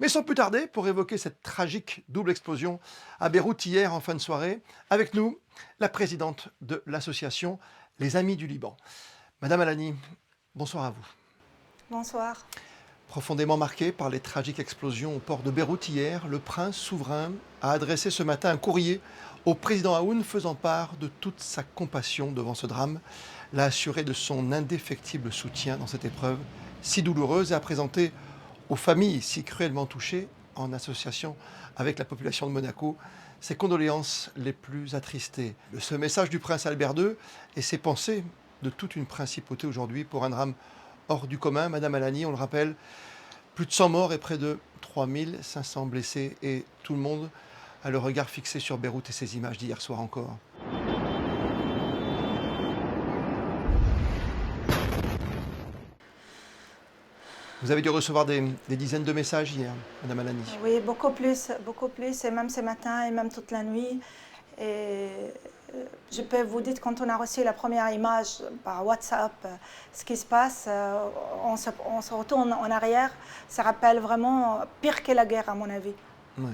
Mais sans plus tarder, pour évoquer cette tragique double explosion à Beyrouth hier en fin de soirée, avec nous, la présidente de l'association Les Amis du Liban. Madame Alani, bonsoir à vous. Bonsoir. Profondément marqué par les tragiques explosions au port de Beyrouth hier, le prince souverain a adressé ce matin un courrier au président Aoun faisant part de toute sa compassion devant ce drame, l'a assuré de son indéfectible soutien dans cette épreuve si douloureuse et a présenté aux familles si cruellement touchées, en association avec la population de Monaco, ses condoléances les plus attristées. Ce message du prince Albert II et ses pensées de toute une principauté aujourd'hui pour un drame hors du commun. Madame Alani, on le rappelle, plus de 100 morts et près de 3500 blessés. Et tout le monde a le regard fixé sur Beyrouth et ces images d'hier soir encore. Vous avez dû recevoir des dizaines de messages hier, Madame Alani. Oui, beaucoup plus, et même ce matin, et même toute la nuit. Et je peux vous dire, quand on a reçu la première image par WhatsApp, ce qui se passe, on se retourne en arrière. Ça rappelle vraiment pire que la guerre, à mon avis. Ouais.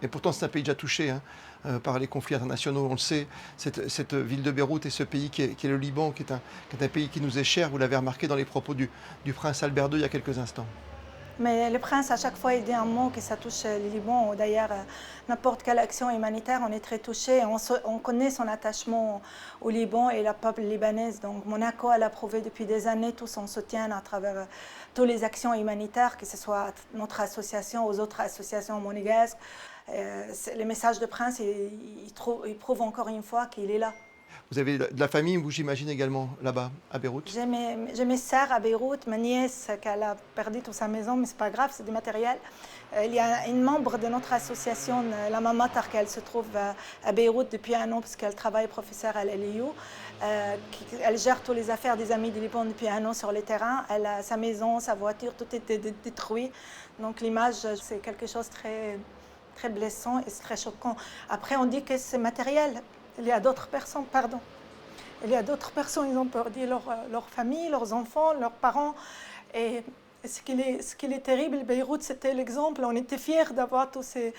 Et pourtant, c'est un pays déjà touché par les conflits internationaux. On le sait, cette ville de Beyrouth et ce pays qui est le Liban, qui est un pays qui nous est cher. Vous l'avez remarqué dans les propos du prince Albert II il y a quelques instants. Mais le prince, à chaque fois, il dit un mot que ça touche le Liban. D'ailleurs, n'importe quelle action humanitaire, on est très touché. On connaît son attachement au Liban et la peuple libanaise. Donc, Monaco, elle a prouvé depuis des années tout son soutien à travers toutes les actions humanitaires, que ce soit notre association, aux autres associations monégasques. Le message de prince, il prouve encore une fois qu'il est là. Vous avez de la famille, vous, j'imagine, également là-bas, à Beyrouth. J'ai mes sœurs à Beyrouth, ma nièce qu'elle a perdu toute sa maison, mais c'est pas grave, c'est du matériel. Il y a une membre de notre association, la Maman Tark, elle se trouve à Beyrouth depuis un an parce qu'elle travaille professeure à l'LIU. Elle gère toutes les affaires des Amis du Liban depuis un an sur le terrain. Elle a sa maison, sa voiture, tout était détruit. Donc l'image, c'est quelque chose de très blessant et c'est très choquant. Après, on dit que c'est matériel. Il y a d'autres personnes, pardon. Il y a d'autres personnes, ils ont perdu leur famille, leurs enfants, leurs parents. Et ce qui est terrible, Beyrouth, c'était l'exemple. On était fiers d'avoir toutes ces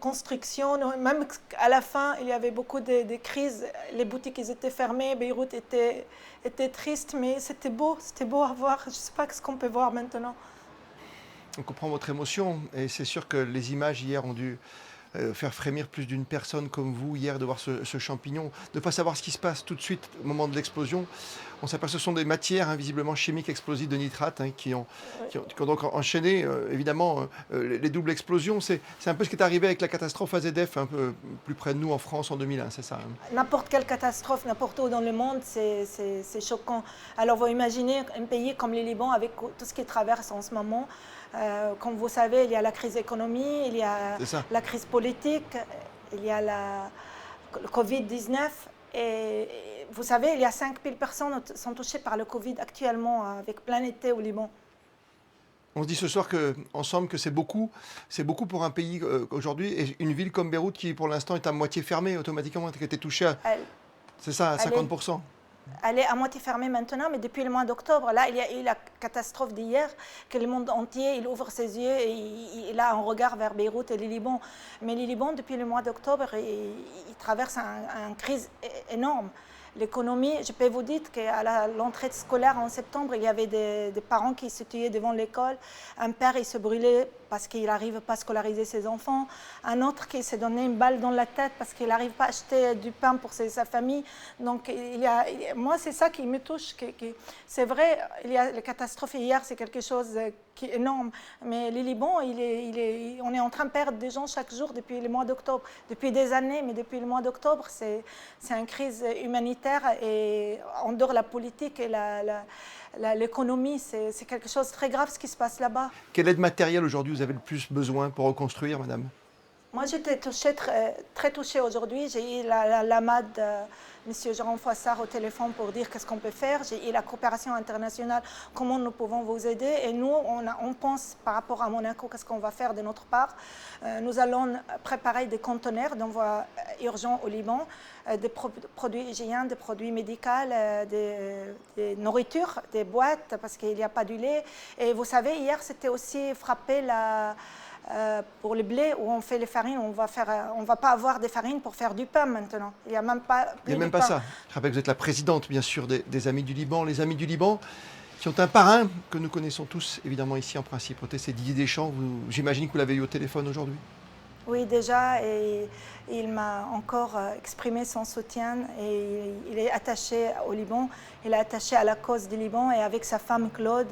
constructions. Même à la fin, il y avait beaucoup de crises. Les boutiques ils étaient fermées. Beyrouth était triste, mais c'était beau à voir. Je ne sais pas ce qu'on peut voir maintenant. On comprend votre émotion et c'est sûr que les images hier ont dû faire frémir plus d'une personne comme vous hier de voir ce champignon, de ne pas savoir ce qui se passe tout de suite au moment de l'explosion. On s'aperçoit que ce sont des matières invisiblement chimiques explosives de nitrate qui ont donc enchaîné évidemment les doubles explosions. C'est un peu ce qui est arrivé avec la catastrophe AZF un peu plus près de nous en France en 2001, c'est ça? N'importe quelle catastrophe, n'importe où dans le monde, c'est choquant. Alors vous imaginez un pays comme le Liban avec tout ce qu'il traverse en ce moment. Comme vous savez, il y a la crise économique, il y a la crise politique, il y a le Covid-19. Et vous savez, il y a 5000 personnes qui sont touchées par le Covid actuellement avec plein été au Liban. On se dit ce soir ensemble que c'est beaucoup pour un pays aujourd'hui et une ville comme Beyrouth qui pour l'instant est à moitié fermée automatiquement, qui a été touchée à, c'est ça, à 50%. Elle est à moitié fermée maintenant, mais depuis le mois d'octobre, là, il y a eu la catastrophe d'hier, que le monde entier, il ouvre ses yeux et il a un regard vers Beyrouth et le Liban. Mais le Liban, depuis le mois d'octobre, il traverse une crise énorme. L'économie, je peux vous dire qu'à l'entrée scolaire en septembre, il y avait des parents qui se tuaient devant l'école. Un père, il se brûlait parce qu'il n'arrive pas à scolariser ses enfants. Un autre qui s'est donné une balle dans la tête parce qu'il n'arrive pas à acheter du pain pour sa famille. Donc, moi, c'est ça qui me touche. C'est vrai, il y a la catastrophe hier, c'est quelque chose qui est énorme. Mais le Liban, on est en train de perdre des gens chaque jour depuis le mois d'octobre. Depuis des années, mais depuis le mois d'octobre, c'est une crise humanitaire. Et en dehors de la politique et l'économie, c'est quelque chose de très grave ce qui se passe là-bas. Quelle aide matérielle aujourd'hui vous avez le plus besoin pour reconstruire, madame? Moi, j'étais très touchée aujourd'hui. J'ai eu la MAD, M. Jean Foissard, au téléphone pour dire qu'est-ce qu'on peut faire. J'ai eu la coopération internationale, comment nous pouvons vous aider. Et nous, on pense par rapport à Monaco, qu'est-ce qu'on va faire de notre part. Nous allons préparer des conteneurs d'envoi urgent au Liban, des produits hygiéniens, des produits médicaux, des nourritures, des boîtes, parce qu'il n'y a pas du lait. Et vous savez, hier, c'était aussi frappé pour le blé où on fait les farines, on va pas avoir des farines pour faire du pain maintenant. Il n'y a même pas Il n'y a même de pas pain. ça. Je rappelle que vous êtes la présidente, bien sûr, des Amis du Liban. Les Amis du Liban qui ont un parrain que nous connaissons tous, évidemment, ici en principauté, c'est Didier Deschamps. J'imagine que vous l'avez eu au téléphone aujourd'hui. Oui, déjà, et il m'a encore exprimé son soutien et il est attaché au Liban, il est attaché à la cause du Liban et avec sa femme Claude,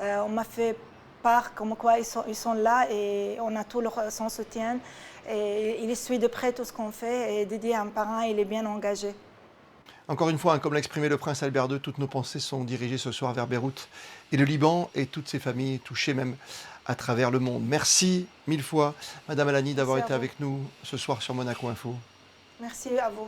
on m'a fait part comme quoi ils sont là et on a tout son soutien et il suit de près tout ce qu'on fait et Didier, un parrain, il est bien engagé. Encore une fois, comme l'a exprimé le prince Albert II, toutes nos pensées sont dirigées ce soir vers Beyrouth et le Liban et toutes ces familles touchées même à travers le monde. Merci mille fois, Madame Alani, d'avoir été avec nous ce soir sur Monaco Info. Merci à vous.